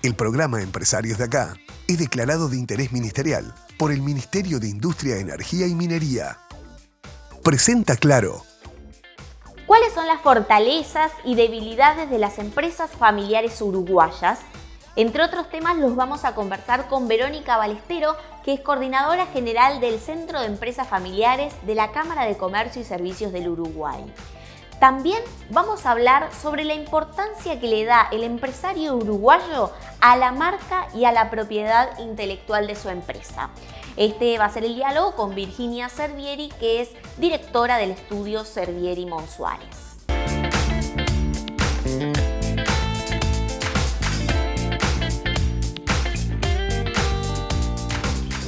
El programa Empresarios de Acá es declarado de interés ministerial por el Ministerio de Industria, Energía y Minería. Presenta Claro. ¿Cuáles son las fortalezas y debilidades de las empresas familiares uruguayas? Entre otros temas los vamos a conversar con Verónica Balestero, que es coordinadora general del Centro de Empresas Familiares de la Cámara de Comercio y Servicios del Uruguay. También vamos a hablar sobre la importancia que le da el empresario uruguayo a la marca y a la propiedad intelectual de su empresa. Este va a ser el diálogo con Virginia Servieri, que es directora del estudio Servieri Monsuárez.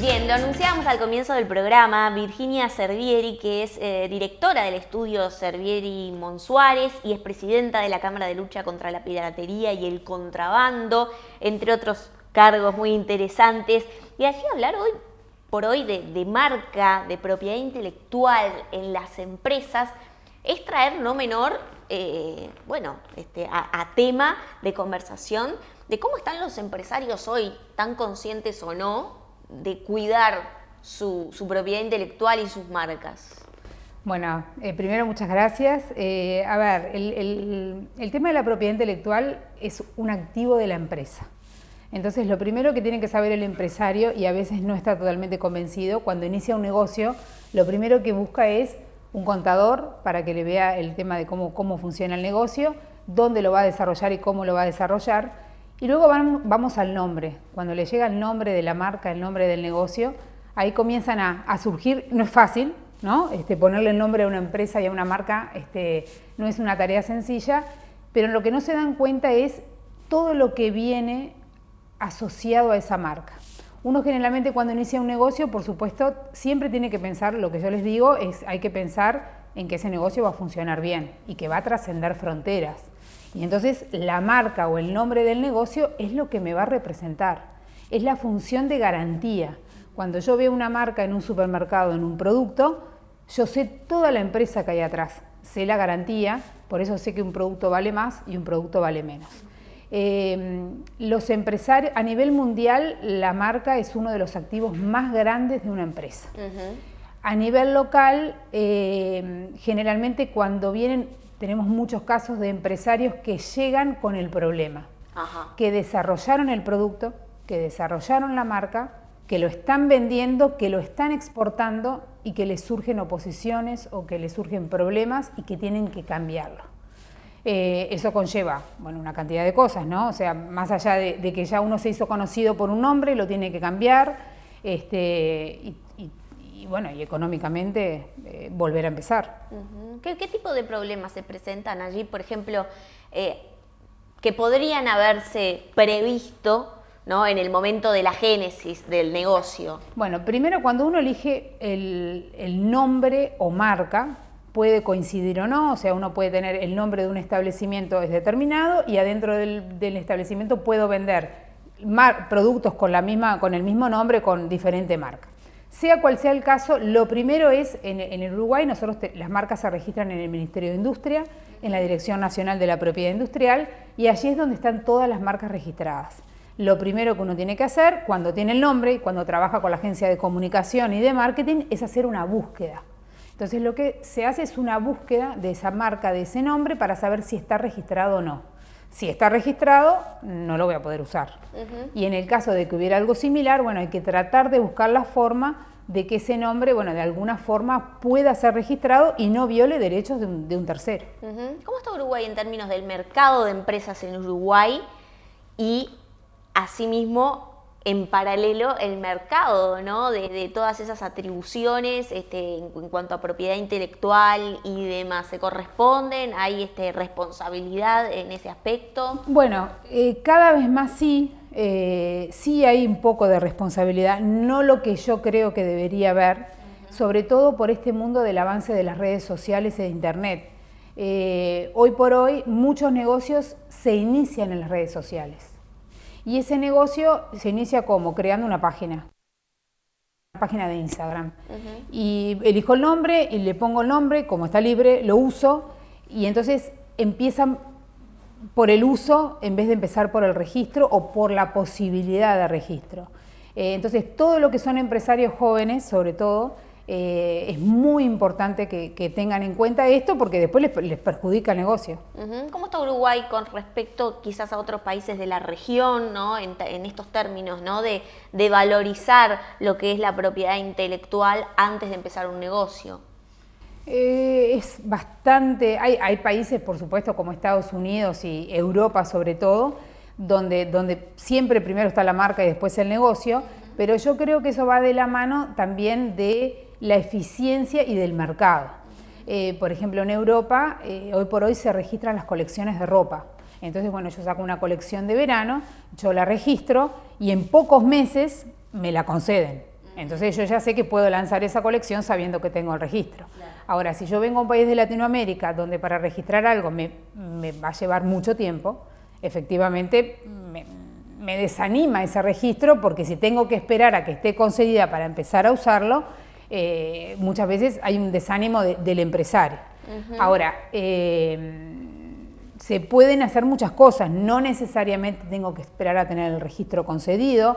Bien, lo anunciábamos al comienzo del programa. Virginia Servieri, que es directora del estudio Servieri Monsuárez y es presidenta de la Cámara de Lucha contra la Piratería y el Contrabando, entre otros cargos muy interesantes. Y allí hablar hoy por hoy de marca, de propiedad intelectual en las empresas, es traer no menor a tema de conversación de cómo están los empresarios hoy, tan conscientes o no, de cuidar su propiedad intelectual y sus marcas. Bueno, primero muchas gracias. El tema de la propiedad intelectual es un activo de la empresa. Entonces, lo primero que tiene que saber el empresario, y a veces no está totalmente convencido, cuando inicia un negocio, lo primero que busca es un contador para que le vea el tema de cómo funciona el negocio, dónde lo va a desarrollar y cómo lo va a desarrollar. Y luego vamos al nombre. Cuando le llega el nombre de la marca, el nombre del negocio, ahí comienzan a surgir, no es fácil, ¿no? Ponerle el nombre a una empresa y a una marca no es una tarea sencilla, pero lo que no se dan cuenta es todo lo que viene asociado a esa marca. Uno generalmente cuando inicia un negocio, por supuesto, siempre tiene que pensar, lo que yo les digo, hay que pensar en que ese negocio va a funcionar bien y que va a trascender fronteras. Y entonces la marca o el nombre del negocio es lo que me va a representar, es la función de garantía. Cuando yo veo una marca en un supermercado, en un producto, yo sé toda la empresa que hay atrás, sé la garantía, por eso sé que un producto vale más y un producto vale menos. Los empresarios, a nivel mundial, la marca es uno de los activos más grandes de una empresa. A nivel local, generalmente cuando vienen, tenemos muchos casos de empresarios que llegan con el problema, que desarrollaron el producto, que desarrollaron la marca, que lo están vendiendo, que lo están exportando y que les surgen oposiciones o que les surgen problemas y que tienen que cambiarlo. Eso conlleva, una cantidad de cosas, ¿no? O sea, más allá de que ya uno se hizo conocido por un nombre, lo tiene que cambiar, y económicamente volver a empezar. ¿Qué tipo de problemas se presentan allí, por ejemplo, que podrían haberse previsto, ¿no?, en el momento de la génesis del negocio? Bueno, primero cuando uno elige el nombre o marca, puede coincidir o no, o sea, uno puede tener el nombre de un establecimiento es determinado y adentro del establecimiento puedo vender productos con el mismo nombre, con diferente marca. Sea cual sea el caso, lo primero es, en el Uruguay, las marcas se registran en el Ministerio de Industria, en la Dirección Nacional de la Propiedad Industrial, y allí es donde están todas las marcas registradas. Lo primero que uno tiene que hacer, cuando tiene el nombre y cuando trabaja con la agencia de comunicación y de marketing, es hacer una búsqueda. Entonces lo que se hace es una búsqueda de esa marca, de ese nombre, para saber si está registrado o no. Si está registrado, no lo voy a poder usar. Y en el caso de que hubiera algo similar, hay que tratar de buscar la forma de que ese nombre, de alguna forma pueda ser registrado y no viole derechos de un tercero. ¿Cómo está Uruguay en términos del mercado de empresas en Uruguay y, asimismo, en paralelo el mercado, ¿no?, de todas esas atribuciones en cuanto a propiedad intelectual y demás? ¿Se corresponden? ¿Hay responsabilidad en ese aspecto? Bueno, cada vez más sí hay un poco de responsabilidad, no lo que yo creo que debería haber, sobre todo por este mundo del avance de las redes sociales e de Internet. Hoy por hoy muchos negocios se inician en las redes sociales. Y ese negocio se inicia ¿cómo? Creando una página de Instagram. Y elijo el nombre y le pongo el nombre, como está libre, lo uso, y entonces empiezan por el uso en vez de empezar por el registro o por la posibilidad de registro. Entonces, todo lo que son empresarios jóvenes, sobre todo, es muy importante que tengan en cuenta esto porque después les perjudica el negocio. ¿Cómo está Uruguay con respecto quizás a otros países de la región, ¿no? en estos términos, ¿no? de valorizar lo que es la propiedad intelectual antes de empezar un negocio? Es bastante, hay países por supuesto como Estados Unidos y Europa sobre todo, donde siempre primero está la marca y después el negocio, pero yo creo que eso va de la mano también de la eficiencia y del mercado. Por ejemplo, en Europa, hoy por hoy se registran las colecciones de ropa. Entonces, bueno, yo saco una colección de verano, yo la registro y en pocos meses me la conceden. Entonces yo ya sé que puedo lanzar esa colección sabiendo que tengo el registro. Ahora, si yo vengo a un país de Latinoamérica donde para registrar algo me va a llevar mucho tiempo, efectivamente me desanima ese registro porque si tengo que esperar a que esté concedida para empezar a usarlo, muchas veces hay un desánimo del empresario. Ahora, se pueden hacer muchas cosas, no necesariamente tengo que esperar a tener el registro concedido,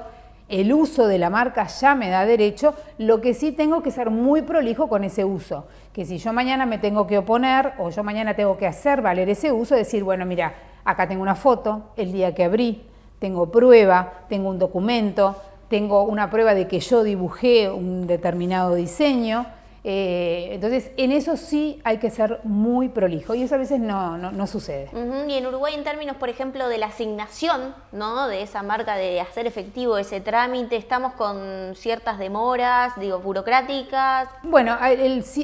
el uso de la marca ya me da derecho, lo que sí tengo que ser muy prolijo con ese uso, que si yo mañana me tengo que oponer o yo mañana tengo que hacer valer ese uso, decir, bueno, mira, acá tengo una foto, el día que abrí, tengo prueba, tengo un documento, tengo una prueba de que yo dibujé un determinado diseño. Entonces, en eso sí hay que ser muy prolijo y eso a veces no sucede. Y en Uruguay, en términos, por ejemplo, de la asignación, ¿no? de esa marca, de hacer efectivo ese trámite, ¿estamos con ciertas demoras, burocráticas? Bueno,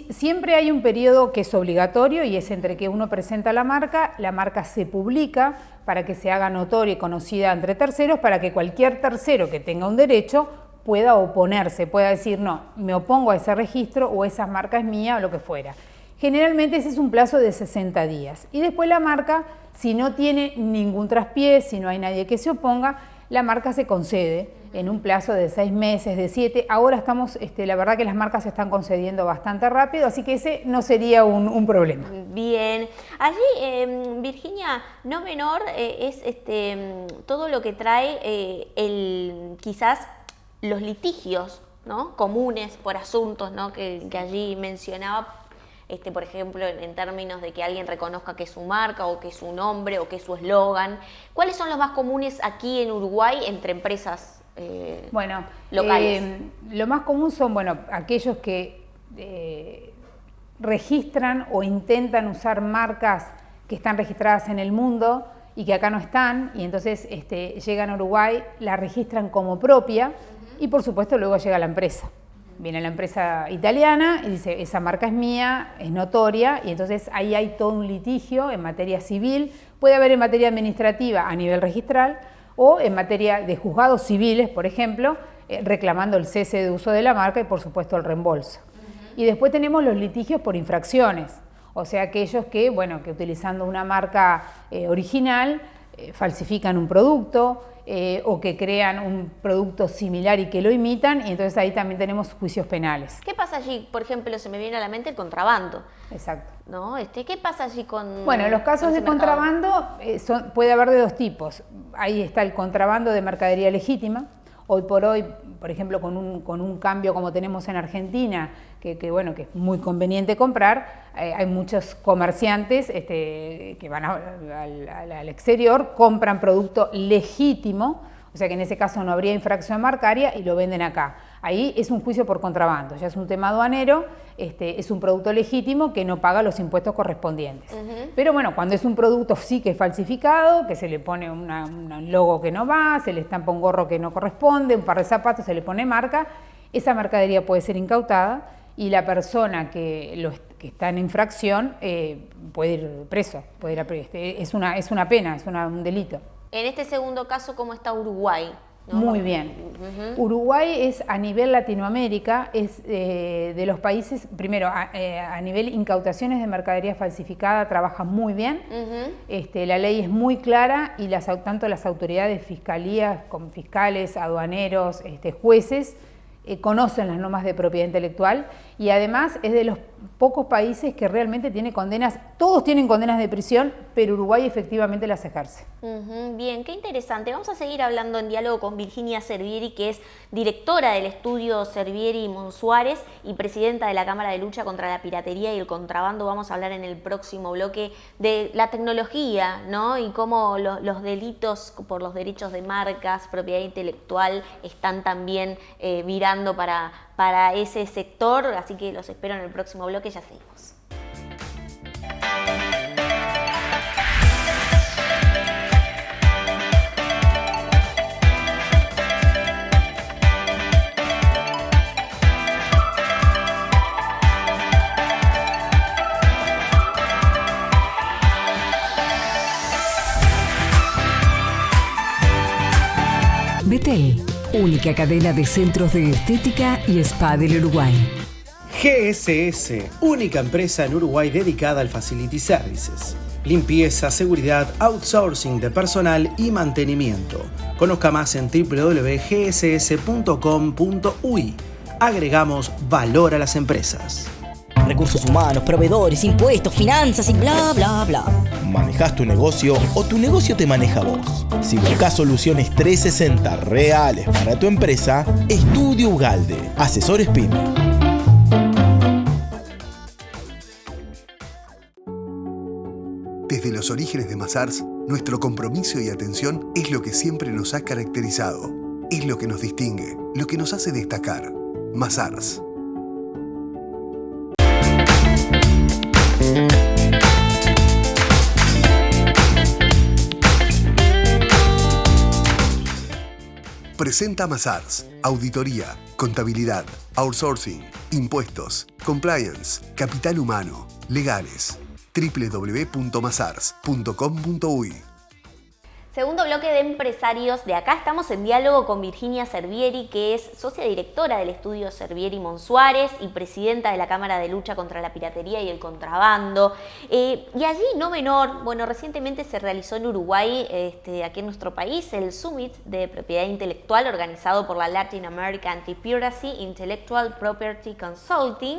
siempre hay un periodo que es obligatorio y es entre que uno presenta la marca se publica para que se haga notoria y conocida entre terceros, para que cualquier tercero que tenga un derecho pueda oponerse, pueda decir, no, me opongo a ese registro o esa marca es mía o lo que fuera. Generalmente ese es un plazo de 60 días. Y después la marca, si no tiene ningún traspié, si no hay nadie que se oponga, la marca se concede en un plazo de 6 meses, de 7. Ahora estamos, la verdad que las marcas se están concediendo bastante rápido, así que ese no sería un problema. Bien. Allí, Virginia, no menor es todo lo que trae quizás los litigios, ¿no? comunes por asuntos, ¿no? que allí mencionaba, por ejemplo, en términos de que alguien reconozca que es su marca o que es su nombre o que es su eslogan. ¿Cuáles son los más comunes aquí en Uruguay entre empresas locales? Lo más común son aquellos que registran o intentan usar marcas que están registradas en el mundo y que acá no están, y entonces llegan a Uruguay, la registran como propia, y por supuesto luego llega la empresa. Viene la empresa italiana y dice, esa marca es mía, es notoria, y entonces ahí hay todo un litigio en materia civil, puede haber en materia administrativa a nivel registral, o en materia de juzgados civiles, por ejemplo, reclamando el cese de uso de la marca y por supuesto el reembolso. Y después tenemos los litigios por infracciones, o sea, aquellos que utilizando una marca original falsifican un producto, o que crean un producto similar y que lo imitan, y entonces ahí también tenemos juicios penales. ¿Qué pasa allí? Por ejemplo, se me viene a la mente el contrabando. Exacto. ¿No? ¿Qué pasa allí con...? Bueno, los casos de contrabando puede haber de dos tipos. Ahí está el contrabando de mercadería legítima. Hoy por hoy, por ejemplo, con un cambio como tenemos en Argentina, que es muy conveniente comprar, hay muchos comerciantes que van al exterior, compran producto legítimo, o sea que en ese caso no habría infracción marcaria y lo venden acá. Ahí es un juicio por contrabando, ya es un tema aduanero, es un producto legítimo que no paga los impuestos correspondientes. Pero cuando es un producto sí que es falsificado, que se le pone un logo que no va, se le estampa un gorro que no corresponde, un par de zapatos, se le pone marca, esa mercadería puede ser incautada y la persona que está en infracción puede ir preso, es una pena, es un delito. En este segundo caso, ¿cómo está Uruguay? ¿No? Muy bien. Uruguay es a nivel Latinoamérica, es de los países, primero a nivel incautaciones de mercadería falsificada trabaja muy bien, la ley es muy clara y tanto las autoridades fiscalías, como fiscales, aduaneros, jueces, conocen las normas de propiedad intelectual y además es de pocos países que realmente tienen condenas, todos tienen condenas de prisión, pero Uruguay efectivamente las ejerce. Bien, qué interesante. Vamos a seguir hablando en diálogo con Virginia Servieri, que es directora del estudio Servieri Monsuárez y presidenta de la Cámara de Lucha contra la Piratería y el Contrabando. Vamos a hablar en el próximo bloque de la tecnología, ¿no? Y cómo los delitos por los derechos de marcas, propiedad intelectual, están también virando para ese sector. Así que los espero en el próximo bloque, ya seguimos. Betel, única cadena de centros de estética y spa del Uruguay. GSS, única empresa en Uruguay dedicada al Facility Services. Limpieza, seguridad, outsourcing de personal y mantenimiento. Conozca más en www.gss.com.uy. Agregamos valor a las empresas. Recursos humanos, proveedores, impuestos, finanzas y bla, bla, bla. ¿Manejas tu negocio o tu negocio te maneja a vos? Si buscas soluciones 360 reales para tu empresa, Estudio Ugalde, asesores PYME. Desde los orígenes de Mazars, nuestro compromiso y atención es lo que siempre nos ha caracterizado. Es lo que nos distingue, lo que nos hace destacar. Mazars. Presenta Mazars, auditoría, contabilidad, outsourcing, impuestos, compliance, capital humano, legales. www.mazars.com.uy. Segundo bloque de empresarios. De acá estamos en diálogo con Virginia Servieri, que es socia directora del estudio Servieri Monsuárez y presidenta de la Cámara de Lucha contra la Piratería y el Contrabando. Y allí, no menor, bueno, recientemente se realizó en Uruguay, aquí en nuestro país, el Summit de Propiedad Intelectual organizado por la Latin American Anti-Piracy Intellectual Property Consulting.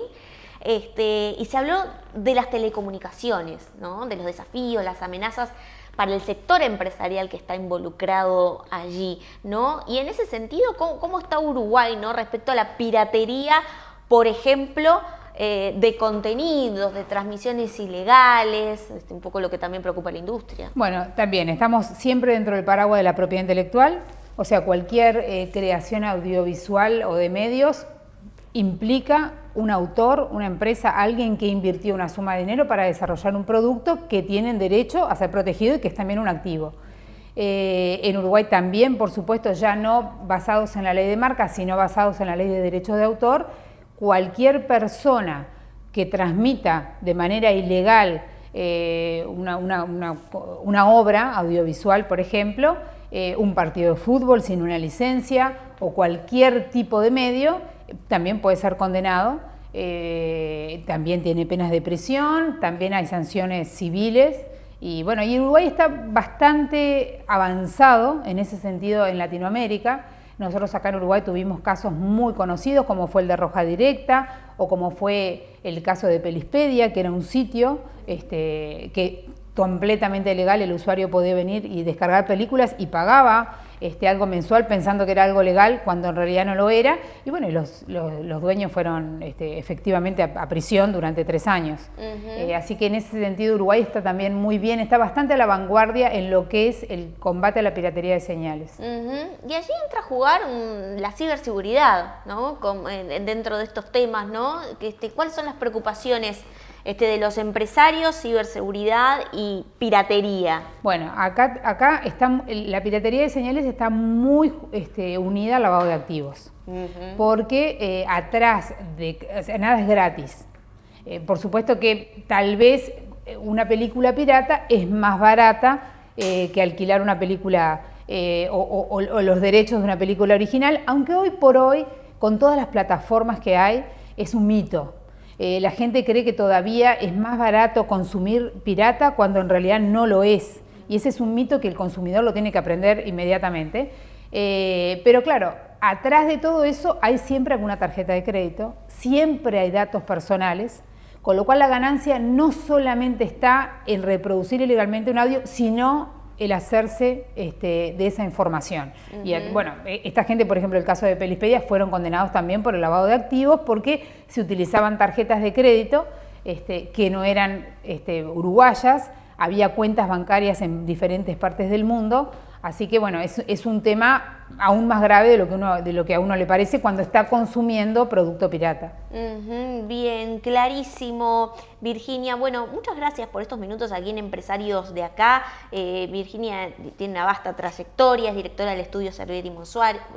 Y se habló de las telecomunicaciones, ¿no? De los desafíos, las amenazas para el sector empresarial que está involucrado allí, ¿no? Y en ese sentido, ¿cómo está Uruguay, ¿no? Respecto a la piratería, por ejemplo, de contenidos, de transmisiones ilegales, un poco lo que también preocupa a la industria? Bueno, también estamos siempre dentro del paraguas de la propiedad intelectual, o sea, cualquier creación audiovisual o de medios implica un autor, una empresa, alguien que invirtió una suma de dinero para desarrollar un producto que tienen derecho a ser protegido y que es también un activo. En Uruguay también, por supuesto, ya no basados en la ley de marca, sino basados en la ley de derechos de autor, cualquier persona que transmita de manera ilegal una obra audiovisual, por ejemplo, un partido de fútbol sin una licencia o cualquier tipo de medio, también puede ser condenado, también tiene penas de prisión, también hay sanciones civiles y bueno, y Uruguay está bastante avanzado en ese sentido en Latinoamérica. Nosotros acá en Uruguay tuvimos casos muy conocidos como fue el de Roja Directa o como fue el caso de Pelispedia, que era un sitio que completamente legal, el usuario podía venir y descargar películas y pagaba algo mensual pensando que era algo legal cuando en realidad no lo era, y bueno, los dueños fueron efectivamente a prisión durante 3 años. Así que en ese sentido Uruguay está también muy bien, está bastante a la vanguardia en lo que es el combate a la piratería de señales. Y allí entra a jugar la ciberseguridad, ¿no? Dentro de estos temas, ¿no? ¿Cuáles son las preocupaciones de los empresarios, ciberseguridad y piratería? Bueno, acá está, la piratería de señales está muy unida al lavado de activos, porque atrás o sea, nada es gratis. Por supuesto que tal vez una película pirata es más barata que alquilar una película o los derechos de una película original, aunque hoy por hoy, con todas las plataformas que hay, es un mito. La gente cree que todavía es más barato consumir pirata cuando en realidad no lo es. Y ese es un mito que el consumidor lo tiene que aprender inmediatamente. Pero claro, atrás de todo eso hay siempre alguna tarjeta de crédito, siempre hay datos personales. Con lo cual la ganancia no solamente está en reproducir ilegalmente un audio, sino el hacerse de esa información. Y bueno, esta gente, por ejemplo, el caso de Pelispedia, fueron condenados también por el lavado de activos porque se utilizaban tarjetas de crédito que no eran uruguayas, había cuentas bancarias en diferentes partes del mundo, así que bueno, es un tema aún más grave de lo que a uno le parece cuando está consumiendo producto pirata. Bien, clarísimo, Virginia. Bueno, muchas gracias por estos minutos aquí en Empresarios de Acá. Virginia tiene una vasta trayectoria, es directora del estudio Cerveri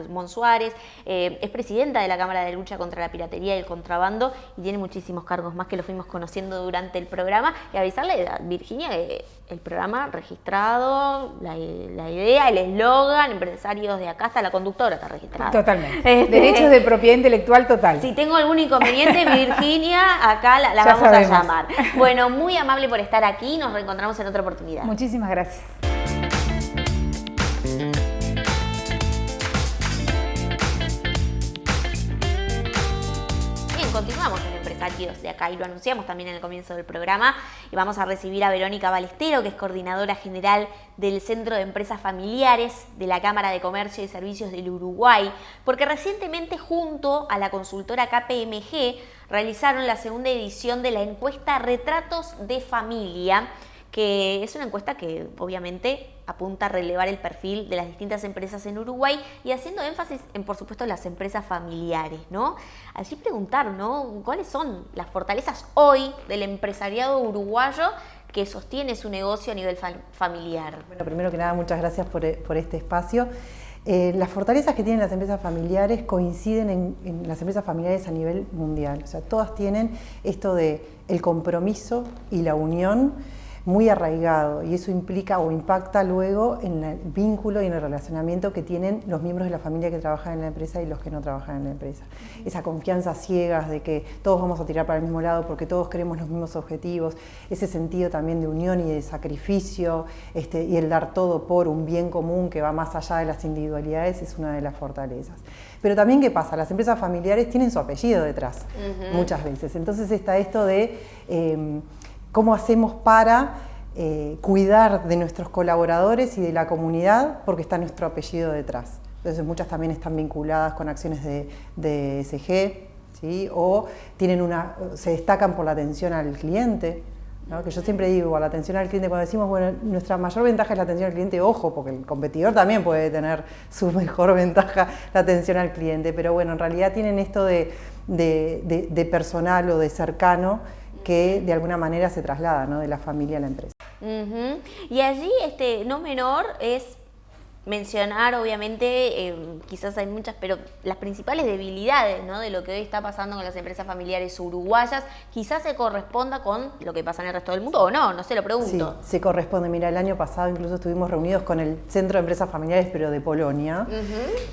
Monsuárez, es presidenta de la Cámara de Lucha contra la Piratería y el Contrabando y tiene muchísimos cargos más que los fuimos conociendo durante el programa. Y avisarle a Virginia que el programa registrado, la idea, el eslogan, Empresarios de Acá, hasta la conductora está registrada. Totalmente. Derechos de propiedad intelectual total. Si tengo algún inconveniente, Virginia, acá la vamos sabemos. A llamar. Bueno, muy amable por estar aquí, nos reencontramos en otra oportunidad. Muchísimas gracias. Bien, continuamos en Empresarios de Acá y lo anunciamos también en el comienzo del programa y vamos a recibir a Verónica Balestero, que es coordinadora general del Centro de Empresas Familiares de la Cámara de Comercio y Servicios del Uruguay, porque recientemente junto a la consultora KPMG realizaron la segunda edición de la encuesta Retratos de Familia, que es una encuesta que obviamente apunta a relevar el perfil de las distintas empresas en Uruguay y haciendo énfasis en, por supuesto, las empresas familiares, ¿no? Así preguntar, ¿no? ¿Cuáles son las fortalezas hoy del empresariado uruguayo que sostiene su negocio a nivel familiar? Bueno, primero que nada, muchas gracias por este espacio. Las fortalezas que tienen las empresas familiares coinciden en las empresas familiares a nivel mundial. O sea, todas tienen esto de el compromiso y la unión muy arraigado, y eso implica o impacta luego en el vínculo y en el relacionamiento que tienen los miembros de la familia que trabajan en la empresa y los que no trabajan en la empresa. Esa confianza ciegas de que todos vamos a tirar para el mismo lado porque todos queremos los mismos objetivos, ese sentido también de unión y de sacrificio y el dar todo por un bien común que va más allá de las individualidades es una de las fortalezas. Pero también, ¿qué pasa? Las empresas familiares tienen su apellido detrás, muchas veces. Entonces está esto de cómo hacemos para cuidar de nuestros colaboradores y de la comunidad porque está nuestro apellido detrás. Entonces muchas también están vinculadas con acciones de ESG, ¿sí? O se destacan por la atención al cliente, ¿no? Que yo siempre digo, la atención al cliente, cuando decimos, bueno, nuestra mayor ventaja es la atención al cliente, ojo, porque el competidor también puede tener su mejor ventaja, la atención al cliente, pero bueno, en realidad tienen esto de personal o de cercano que de alguna manera se traslada, ¿no? De la familia a la empresa. Y allí, no menor es mencionar, obviamente, quizás hay muchas, pero las principales debilidades, ¿no? De lo que hoy está pasando con las empresas familiares uruguayas, quizás se corresponda con lo que pasa en el resto del mundo, o no sé, lo pregunto. Sí, se corresponde. Mira, el año pasado incluso estuvimos reunidos con el Centro de Empresas Familiares, pero de Polonia,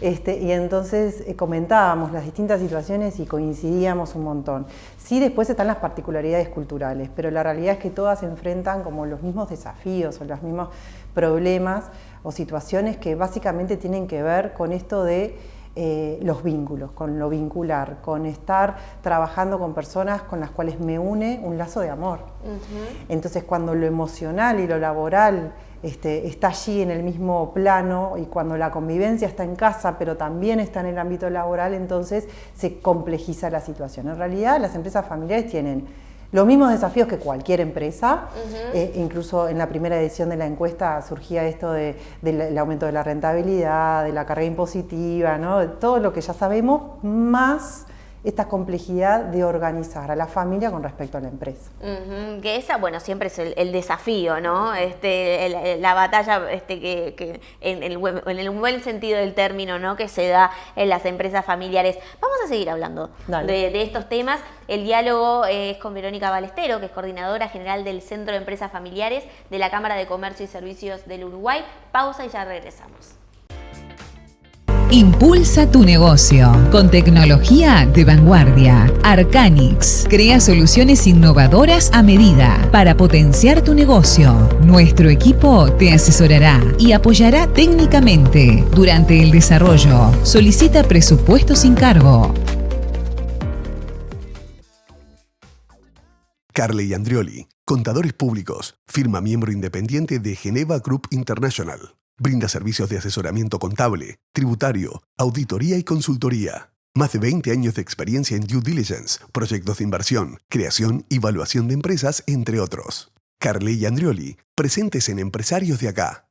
y entonces comentábamos las distintas situaciones y coincidíamos un montón. Sí, después están las particularidades culturales, pero la realidad es que todas se enfrentan como los mismos desafíos o los mismos problemas o situaciones que básicamente tienen que ver con esto de los vínculos, con lo vincular, con estar trabajando con personas con las cuales me une un lazo de amor. Entonces, cuando lo emocional y lo laboral está allí en el mismo plano y cuando la convivencia está en casa pero también está en el ámbito laboral, entonces se complejiza la situación. En realidad, las empresas familiares tienen los mismos desafíos que cualquier empresa, incluso en la primera edición de la encuesta surgía esto del aumento de la rentabilidad, de la carga impositiva, ¿no? De todo lo que ya sabemos, más esta complejidad de organizar a la familia con respecto a la empresa. Que esa, bueno, siempre es el desafío, ¿no? La batalla que en el buen sentido del término, ¿no? Que se da en las empresas familiares. Vamos a seguir hablando de estos temas. El diálogo es con Verónica Balestero, que es coordinadora general del Centro de Empresas Familiares de la Cámara de Comercio y Servicios del Uruguay. Pausa y ya regresamos. Impulsa tu negocio con tecnología de vanguardia. Arcanix crea soluciones innovadoras a medida para potenciar tu negocio. Nuestro equipo te asesorará y apoyará técnicamente durante el desarrollo. Solicita presupuesto sin cargo. Carley Andrioli, contadores públicos, firma miembro independiente de Geneva Group International. Brinda servicios de asesoramiento contable, tributario, auditoría y consultoría. Más de 20 años de experiencia en due diligence, proyectos de inversión, creación y evaluación de empresas, entre otros. Carley Andrioli, presentes en Empresarios de Acá.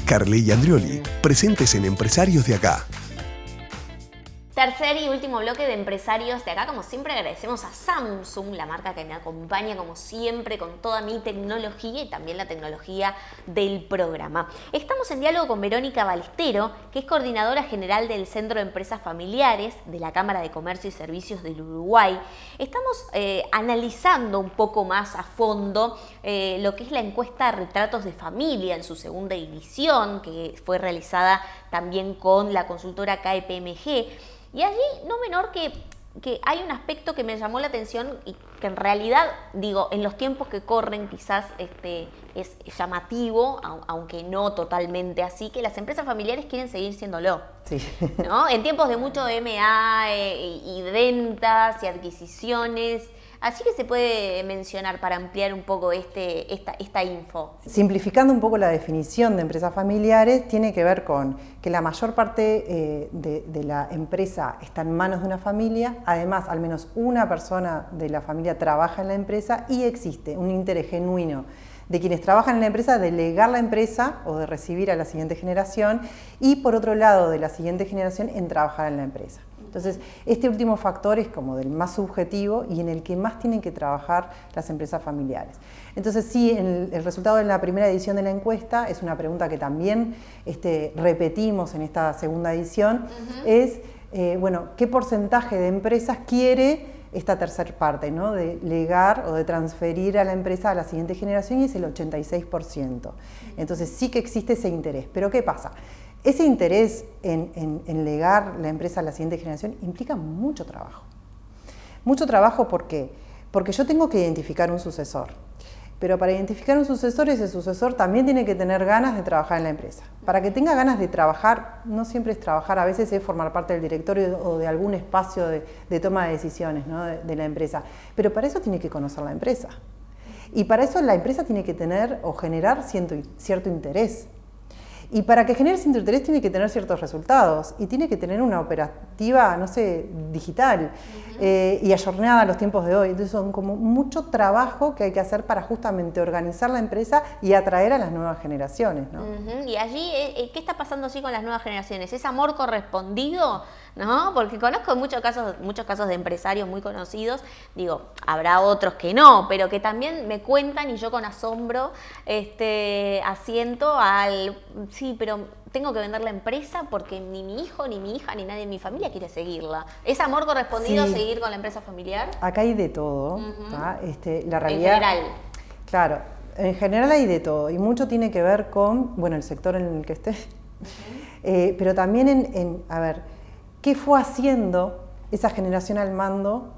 Carley Andrioli, presentes en Empresarios de Acá. Tercer y último bloque de Empresarios de Acá. Como siempre, agradecemos a Samsung, la marca que me acompaña como siempre con toda mi tecnología y también la tecnología del programa. Estamos en diálogo con Verónica Balestero, que es coordinadora general del Centro de Empresas Familiares de la Cámara de Comercio y Servicios del Uruguay. Estamos analizando un poco más a fondo lo que es la encuesta Retratos de Familia en su segunda edición, que fue realizada también con la consultora KPMG. Y allí, no menor que hay un aspecto que me llamó la atención y que en realidad, digo, en los tiempos que corren quizás es llamativo, aunque no totalmente así, que las empresas familiares quieren seguir siéndolo. Sí. ¿No? En tiempos de mucho M&A y ventas y adquisiciones. Así que se puede mencionar para ampliar un poco esta info. Simplificando un poco la definición de empresas familiares, tiene que ver con que la mayor parte de la empresa está en manos de una familia, además al menos una persona de la familia trabaja en la empresa y existe un interés genuino de quienes trabajan en la empresa de legar la empresa o de recibir a la siguiente generación y por otro lado de la siguiente generación en trabajar en la empresa. Entonces, este último factor es como del más subjetivo y en el que más tienen que trabajar las empresas familiares. Entonces, sí, el resultado de la primera edición de la encuesta es una pregunta que también repetimos en esta segunda edición, es, bueno, ¿qué porcentaje de empresas quiere esta tercera parte, ¿no? De legar o de transferir a la empresa a la siguiente generación? Y es el 86%. Entonces, sí que existe ese interés. Pero, ¿qué pasa? Ese interés en legar la empresa a la siguiente generación implica mucho trabajo. Mucho trabajo, ¿por qué? Porque yo tengo que identificar un sucesor. Pero para identificar un sucesor, ese sucesor también tiene que tener ganas de trabajar en la empresa. Para que tenga ganas de trabajar, no siempre es trabajar, a veces es formar parte del directorio o de algún espacio de toma de decisiones, ¿no? de la empresa. Pero para eso tiene que conocer la empresa. Y para eso la empresa tiene que tener o generar cierto interés. Y para que genere ese interés tiene que tener ciertos resultados y tiene que tener una operativa, no sé, digital y ayornada a los tiempos de hoy. Entonces son como mucho trabajo que hay que hacer para justamente organizar la empresa y atraer a las nuevas generaciones, ¿no? Y allí, ¿qué está pasando así con las nuevas generaciones? ¿Es amor correspondido? ¿No? Porque conozco muchos casos de empresarios muy conocidos, digo, habrá otros que no, pero que también me cuentan y yo con asombro asiento al, sí, pero tengo que vender la empresa porque ni mi hijo, ni mi hija, ni nadie en mi familia quiere seguirla. ¿Es amor correspondido seguir con la empresa familiar? Acá hay de todo, la realidad. En general. Claro, en general hay de todo y mucho tiene que ver con, bueno, el sector en el que estés, pero también a ver, ¿qué fue haciendo esa generación al mando?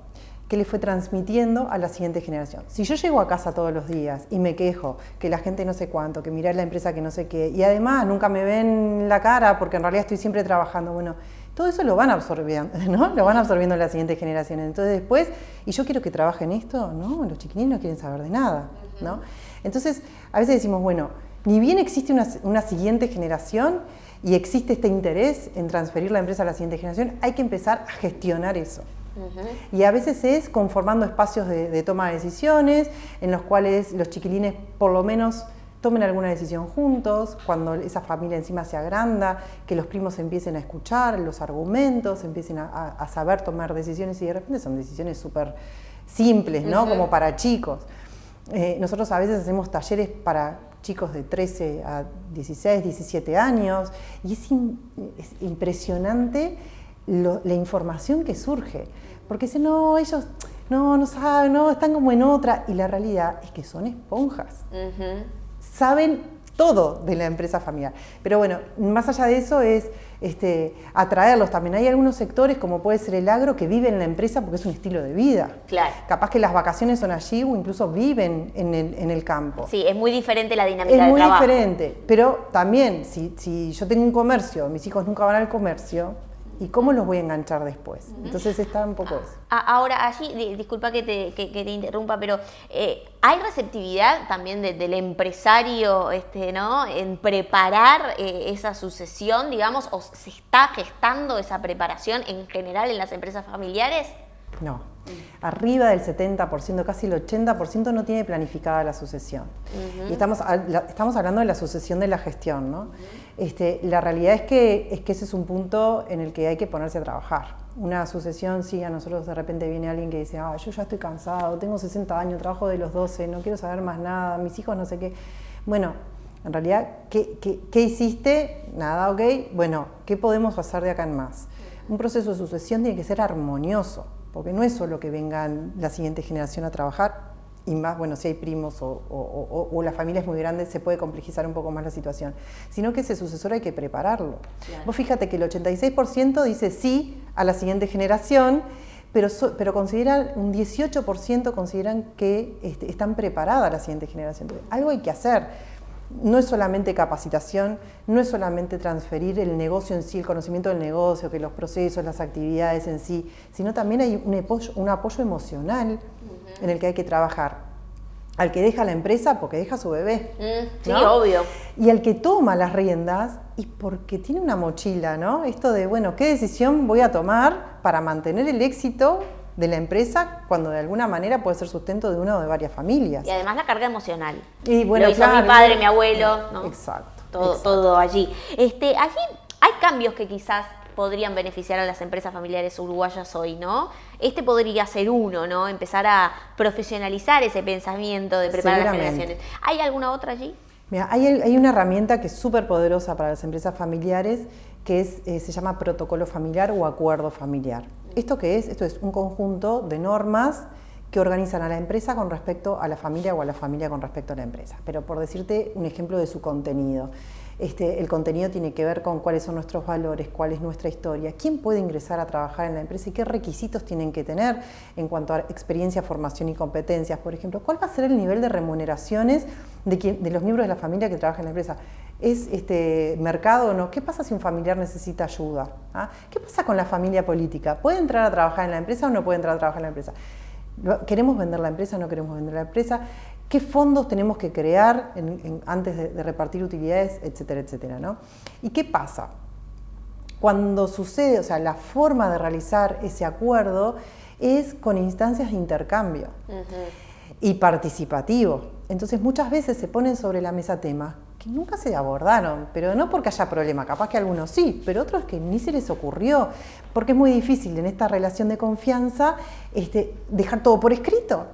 ¿Qué le fue transmitiendo a la siguiente generación? Si yo llego a casa todos los días y me quejo que la gente no sé cuánto, que mirá la empresa que no sé qué, y además nunca me ven la cara porque en realidad estoy siempre trabajando, bueno, todo eso lo van absorbiendo, ¿no? Lo van absorbiendo las siguientes generaciones. Entonces después, ¿y yo quiero que trabajen esto? No, los chiquilines no quieren saber de nada, ¿no? Entonces, a veces decimos, bueno, ni bien existe una siguiente generación y existe este interés en transferir la empresa a la siguiente generación, hay que empezar a gestionar eso. Y a veces es conformando espacios de toma de decisiones en los cuales los chiquilines por lo menos tomen alguna decisión juntos, cuando esa familia encima se agranda, que los primos empiecen a escuchar los argumentos, empiecen a saber tomar decisiones y de repente son decisiones súper simples, ¿no? Como para chicos. Nosotros a veces hacemos talleres para chicos de 13 a 16, 17 años y es impresionante la información que surge, porque dicen, no, ellos no saben, no, están como en otra, y la realidad es que son esponjas. Saben todo de la empresa familiar. Pero bueno, más allá de eso es atraerlos también. Hay algunos sectores, como puede ser el agro, que viven en la empresa porque es un estilo de vida. Claro. Capaz que las vacaciones son allí o incluso viven en el campo. Sí, es muy diferente la dinámica del Es muy trabajo. diferente, pero también si yo tengo un comercio, mis hijos nunca van al comercio, ¿y cómo los voy a enganchar después? Entonces está un poco eso. Ahora, allí, disculpa que te interrumpa, pero ¿hay receptividad también del empresario ¿no? en preparar esa sucesión, digamos, o se está gestando esa preparación en general en las empresas familiares? No, arriba del 70%, casi el 80% no tiene planificada la sucesión. Y estamos hablando de la sucesión de la gestión, ¿no? La realidad es que ese es un punto en el que hay que ponerse a trabajar. Una sucesión, sí, a nosotros de repente viene alguien que dice, yo ya estoy cansado, tengo 60 años, trabajo de los 12, no quiero saber más nada, mis hijos no sé qué. Bueno, en realidad, ¿qué hiciste? Nada, ok. Bueno, ¿qué podemos hacer de acá en más? Un proceso de sucesión tiene que ser armonioso, porque no es solo que vengan la siguiente generación a trabajar, y más, bueno, si hay primos o la familia es muy grande, se puede complejizar un poco más la situación, sino que ese sucesor hay que prepararlo. Claro. Vos fíjate que el 86% dice sí a la siguiente generación, pero consideran, un 18% consideran que están preparadas la siguiente generación. Entonces, algo hay que hacer. No es solamente capacitación, no es solamente transferir el negocio en sí, el conocimiento del negocio, que los procesos, las actividades en sí, sino también hay un apoyo emocional en el que hay que trabajar. Al que deja la empresa porque deja a su bebé. Sí, ¿no? obvio. Y al que toma las riendas y porque tiene una mochila, ¿no? Esto de, bueno, ¿qué decisión voy a tomar para mantener el éxito de la empresa cuando de alguna manera puede ser sustento de una o de varias familias? Y además la carga emocional. Y bueno, lo hizo mi padre, mi abuelo, ¿no? Exacto. Todo allí. Allí hay cambios que quizás podrían beneficiar a las empresas familiares uruguayas hoy, ¿no? Podría ser uno, ¿no? Empezar a profesionalizar ese pensamiento de preparar las generaciones. ¿Hay alguna otra allí? Mira, hay una herramienta que es súper poderosa para las empresas familiares que se llama protocolo familiar o acuerdo familiar. ¿Esto qué es? Esto es un conjunto de normas que organizan a la empresa con respecto a la familia o a la familia con respecto a la empresa. Pero por decirte un ejemplo de su contenido. El contenido tiene que ver con cuáles son nuestros valores, cuál es nuestra historia, quién puede ingresar a trabajar en la empresa y qué requisitos tienen que tener en cuanto a experiencia, formación y competencias. Por ejemplo, ¿cuál va a ser el nivel de remuneraciones de los miembros de la familia que trabajan en la empresa? ¿Es mercado o no? ¿Qué pasa si un familiar necesita ayuda? ¿Ah? ¿Qué pasa con la familia política? ¿Puede entrar a trabajar en la empresa o no puede entrar a trabajar en la empresa? ¿Queremos vender la empresa o no queremos vender la empresa? ¿Qué fondos tenemos que crear antes de repartir utilidades, etcétera, etcétera, ¿no? ¿Y qué pasa? Cuando sucede, o sea, la forma de realizar ese acuerdo es con instancias de intercambio y participativo. Entonces muchas veces se ponen sobre la mesa temas que nunca se abordaron, pero no porque haya problema, capaz que algunos sí, pero otros que ni se les ocurrió, porque es muy difícil en esta relación de confianza dejar todo por escrito.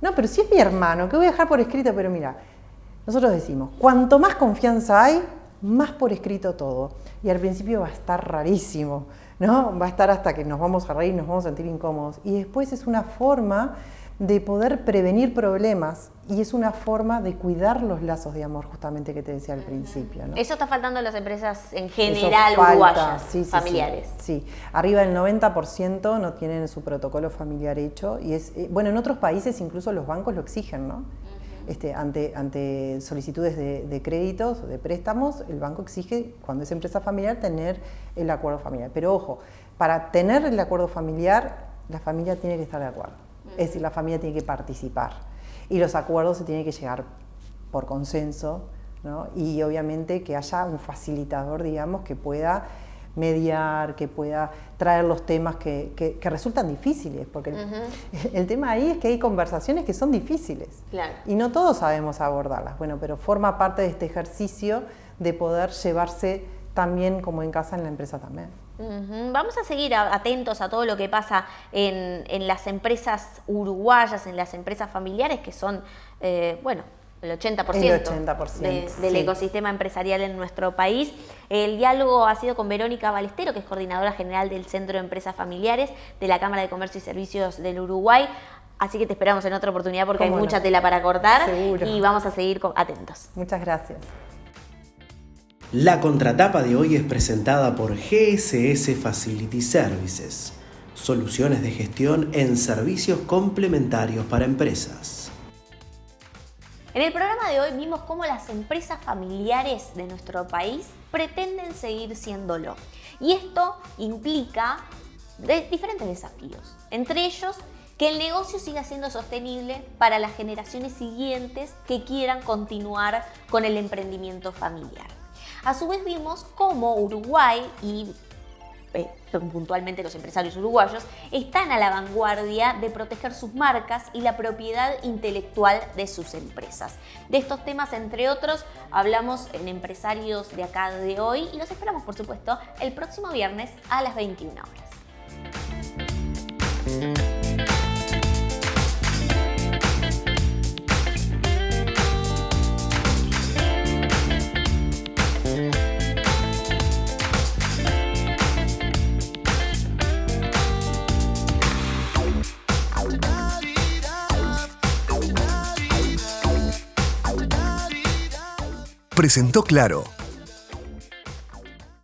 No, pero si es mi hermano, ¿qué voy a dejar por escrito? Pero mira, nosotros decimos, cuanto más confianza hay, más por escrito todo. Y al principio va a estar rarísimo, ¿no? Va a estar hasta que nos vamos a reír, nos vamos a sentir incómodos. Y después es una forma de poder prevenir problemas y es una forma de cuidar los lazos de amor, justamente que te decía al principio, ¿no? Eso está faltando en las empresas en general uruguayas, familiares. Sí, arriba del 90% no tienen su protocolo familiar hecho y bueno, en otros países incluso los bancos lo exigen, ¿no? Ante solicitudes de créditos, de préstamos, el banco exige, cuando es empresa familiar, tener el acuerdo familiar. Pero ojo, para tener el acuerdo familiar, la familia tiene que estar de acuerdo. Es decir, la familia tiene que participar y los acuerdos se tienen que llegar por consenso, ¿no? Y obviamente que haya un facilitador, digamos, que pueda mediar, que pueda traer los temas que resultan difíciles, porque el tema ahí es que hay conversaciones que son difíciles, claro, y no todos sabemos abordarlas, bueno, pero forma parte de este ejercicio de poder llevarse también como en casa en la empresa también. Vamos a seguir atentos a todo lo que pasa en las empresas uruguayas, en las empresas familiares, que son, bueno, el 80%, del ecosistema empresarial en nuestro país. El diálogo ha sido con Verónica Balestero, que es coordinadora general del Centro de Empresas Familiares de la Cámara de Comercio y Servicios del Uruguay. Así que te esperamos en otra oportunidad porque hay ¿Cómo no? mucha tela para cortar. Seguro. Y vamos a seguir atentos. Muchas gracias. La contratapa de hoy es presentada por GSS Facility Services, soluciones de gestión en servicios complementarios para empresas. En el programa de hoy vimos cómo las empresas familiares de nuestro país pretenden seguir siéndolo. Y esto implica diferentes desafíos. Entre ellos, que el negocio siga siendo sostenible para las generaciones siguientes que quieran continuar con el emprendimiento familiar. A su vez vimos cómo Uruguay y puntualmente los empresarios uruguayos están a la vanguardia de proteger sus marcas y la propiedad intelectual de sus empresas. De estos temas, entre otros, hablamos en Empresarios de acá de hoy y los esperamos, por supuesto, el próximo viernes a las 21 horas. Presentó Claro,